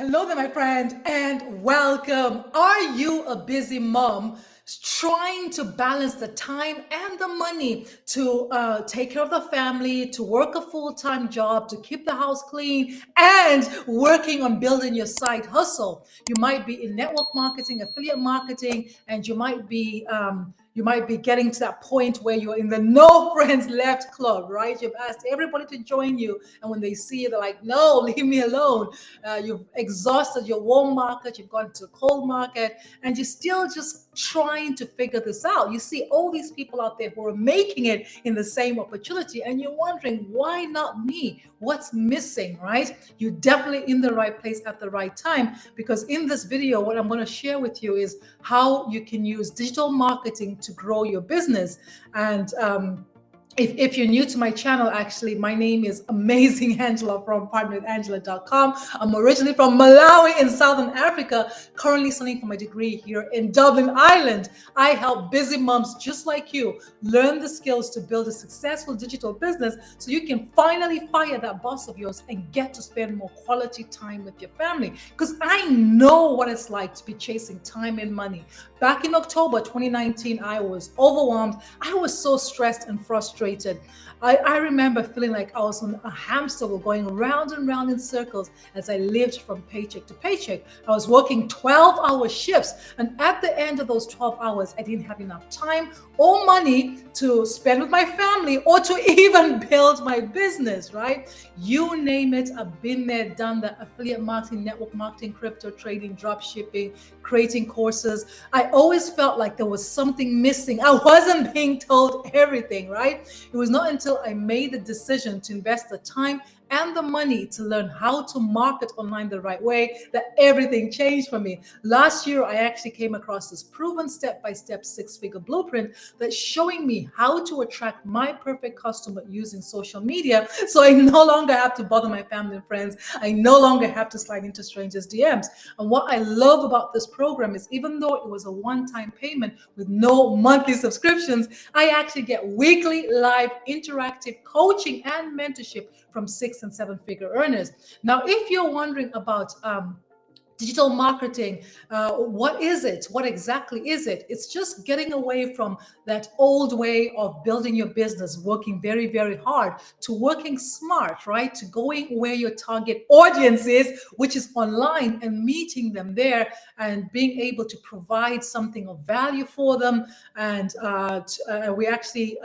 Hello there, my friend, and welcome. Are you a busy mom trying to balance the time and the money to take care of the family, to work a full time job, to keep the house clean, and working on building your side hustle? You might be in network marketing, affiliate marketing, and you might be getting to that point where you're in the no friends left club, right? You've asked everybody to join you, and when they see you, they're like, no, leave me alone. You've exhausted your warm market, you've gone to a cold market, and you're still just trying to figure this out. You see all these people out there who are making it in the same opportunity, and you're wondering, why not me? What's missing, right? You're definitely in the right place at the right time, because in this video, what I'm going to share with you is how you can use digital marketing to grow your business. And if you're new to my channel, actually, my name is Amazing Angela from partnerwithangela.com. I'm originally from Malawi in Southern Africa, currently studying for my degree here in Dublin, Ireland. I help busy moms just like you learn the skills to build a successful digital business so you can finally fire that boss of yours and get to spend more quality time with your family. Because I know what it's like to be chasing time and money. Back in October 2019, I was overwhelmed. I was so stressed and frustrated. I remember feeling like I was on a hamster wheel going round and round in circles as I lived from paycheck to paycheck. I was working 12-hour shifts, and at the end of those 12 hours, I didn't have enough time or money to spend with my family or to even build my business, right? You name it, I've been there, done that. Affiliate marketing, network marketing, crypto trading, drop shipping, creating courses. I always felt like there was something missing. I wasn't being told everything, right? It was not until I made the decision to invest the time and the money to learn how to market online the right way that everything changed for me. Last year, I actually came across this proven step-by-step six-figure blueprint that's showing me how to attract my perfect customer using social media. So I no longer have to bother my family and friends. I no longer have to slide into strangers' DMs. And what I love about this program is even though it was a one-time payment with no monthly subscriptions, I actually get weekly live interactive coaching and mentorship from 6 and 7 figure earners. Now, if you're wondering about digital marketing, what is it? What exactly is it? It's just getting away from that old way of building your business, working very, very hard, to working smart, right? To going where your target audience is, which is online, and meeting them there and being able to provide something of value for them. And we actually,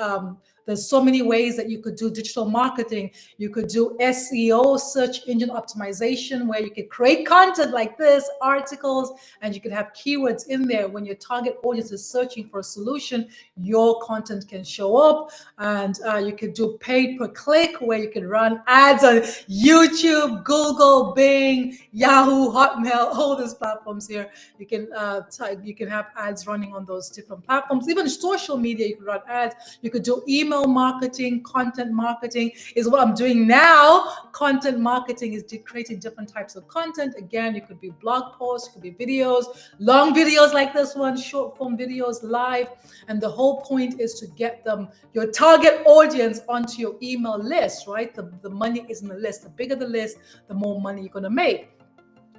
there's so many ways that you could do digital marketing. You could do SEO, search engine optimization, where you could create content like this, articles, and you could have keywords in there. When your target audience is searching for a solution, your content can show up. And you could do paid per click, where you can run ads on YouTube, Google, Bing, Yahoo, Hotmail, all these platforms here. You can have ads running on those different platforms. Even social media, you can run ads. You could do email marketing. Content marketing is what I'm doing now. Content marketing is creating different types of content. Again, it could be blog posts, it could be videos, long videos like this one, short form videos, live. And the whole point is to get your target audience onto your email list, right? The money is in the list. The bigger the list, the more money you're going to make.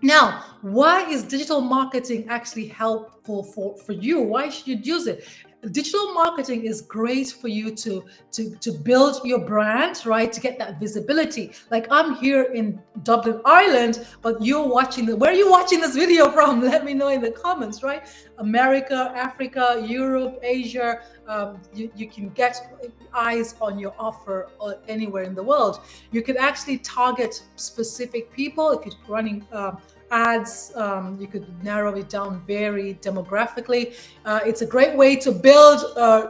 Now, why is digital marketing actually helpful for you? Why should you use it? Digital marketing is great for you to build your brand, right? To get that visibility. Like, I'm here in Dublin, Ireland, but you're watching where are you watching this video from? Let me know in the comments, right? America, Africa, Europe, Asia. You can get eyes on your offer anywhere in the world. You can actually target specific people if you're running ads. You could narrow it down very demographically. It's a great way to build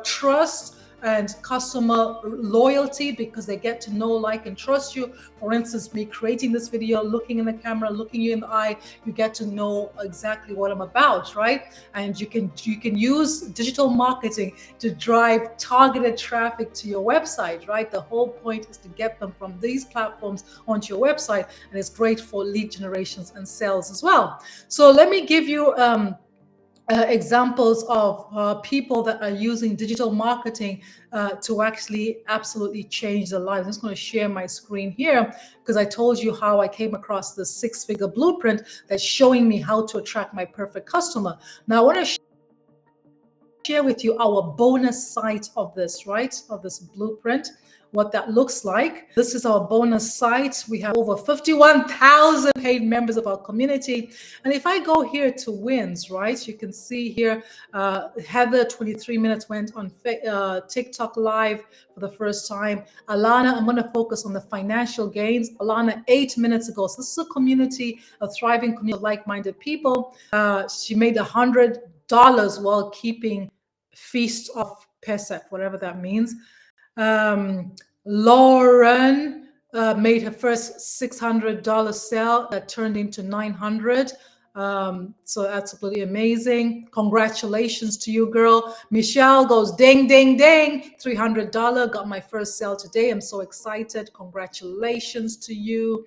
trust and customer loyalty, because they get to know, like, and trust you. For instance, me creating this video, looking in the camera, looking you in the eye, you get to know exactly what I'm about, right? And you can use digital marketing to drive targeted traffic to your website, right? The whole point is to get them from these platforms onto your website, and it's great for lead generations and sales as well. So let me give you examples of people that are using digital marketing to actually absolutely change their lives. I'm just going to share my screen here because I told you how I came across the six-figure blueprint that's showing me how to attract my perfect customer. Now, I want to share with you our bonus site of this, right? Of this blueprint, what that looks like. This is our bonus site. We have over 51,000 paid members of our community. And if I go here to wins, right, you can see here, Heather, 23 minutes, went on TikTok live for the first time. Alana, I'm going to focus on the financial gains. Alana, 8 minutes ago. So this is a community, a thriving community of like-minded people. She made $100 while keeping Feast of Pesach, whatever that means. Lauren made her first $600 sale that turned into $900. So that's absolutely amazing. Congratulations to you, girl. Michelle goes ding, ding, ding. $300. Got my first sale today. I'm so excited. Congratulations to you.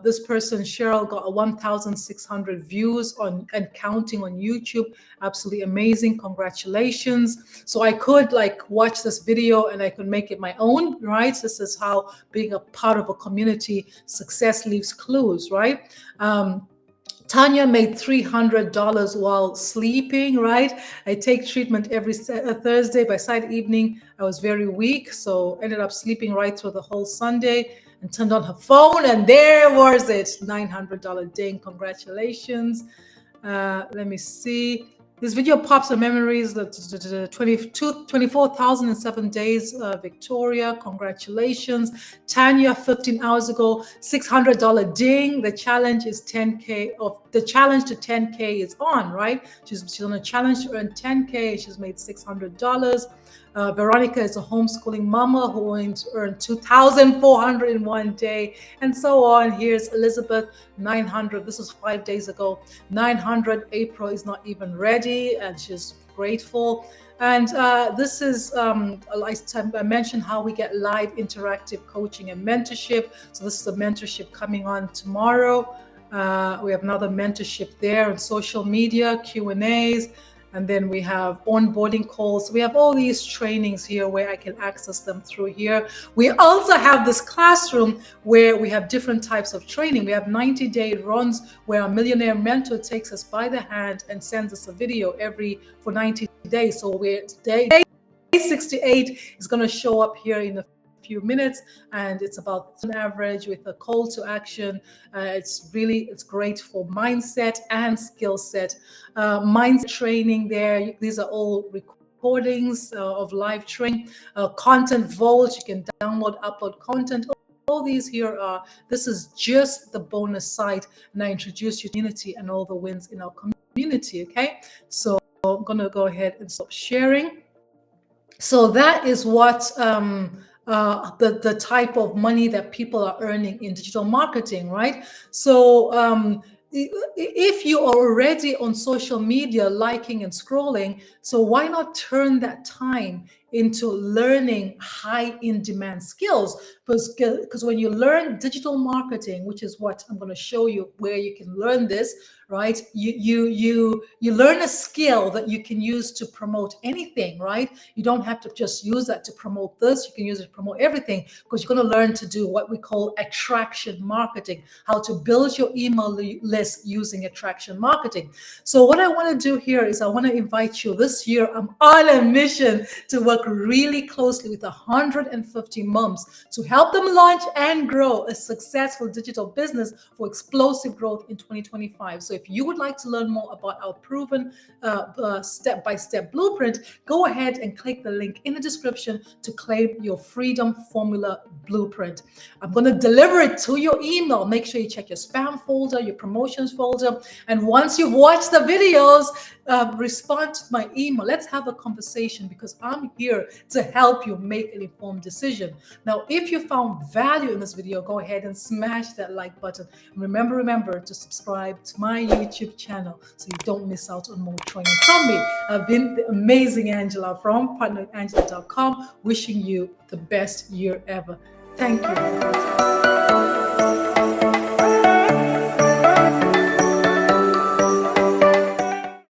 This person, Cheryl, got 1,600 views on and counting on YouTube. Absolutely amazing. Congratulations. So I could like watch this video and I could make it my own, right? This is how being a part of a community, success leaves clues, right? Tanya made $300 while sleeping, right? I take treatment every Thursday. By Saturday evening, I was very weak, so ended up sleeping right through the whole Sunday and turned on her phone, and there was it, $900 ding. Congratulations. Let me see. This video pops in memories, the 24,007 days, Victoria, congratulations. Tanya, 15 hours ago, $600 ding. The challenge is 10K the challenge to 10K is on, right? She's on a challenge to earn 10K. She's made $600. Veronica is a homeschooling mama who earned $2,400 in one day, and so on. Here's Elizabeth, 900. This was 5 days ago. 900. April is not even ready, and she's grateful. And this is, I mentioned how we get live interactive coaching and mentorship. So this is a mentorship coming on tomorrow. We have another mentorship there on social media, Q&As. And then we have onboarding calls. We have all these trainings here where I can access them through here. We also have this classroom where we have different types of training. We have 90-day runs where a millionaire mentor takes us by the hand and sends us a video for 90 days. So day 68 is going to show up here in a few minutes, and it's about an average with a call to action. It's great for mindset and skill set. Mindset training there. These are all recordings of live training. Content Vault, you can download, upload content. All these here are, this is just the bonus site, and I introduce you to community and all the wins in our community, okay? So I'm gonna go ahead and stop sharing. So that is what the type of money that people are earning in digital marketing, right? So if you are already on social media liking and scrolling, so why not turn that time into learning high in demand skills? Because when you learn digital marketing, which is what I'm going to show you where you can learn this, right? You learn a skill that you can use to promote anything, right? You don't have to just use that to promote this. You can use it to promote everything, because you're going to learn to do what we call attraction marketing, how to build your email list using attraction marketing. So what I want to do here is I want to invite you. This year, I'm on a mission to work really closely with 150 moms to help them launch and grow a successful digital business for explosive growth in 2025. So if you would like to learn more about our proven step-by-step blueprint, go ahead and click the link in the description to claim your Freedom Formula Blueprint. I'm going to deliver it to your email. Make sure you check your spam folder, your promotions folder, and once you've watched the videos, respond to my email. Let's have a conversation, because I'm here to help you make an informed decision. Now, if you found value in this video, go ahead and smash that like button. And remember to subscribe to my YouTube channel so you don't miss out on more training from me. I've been the amazing Angela from partnerangela.com, wishing you the best year ever. Thank you.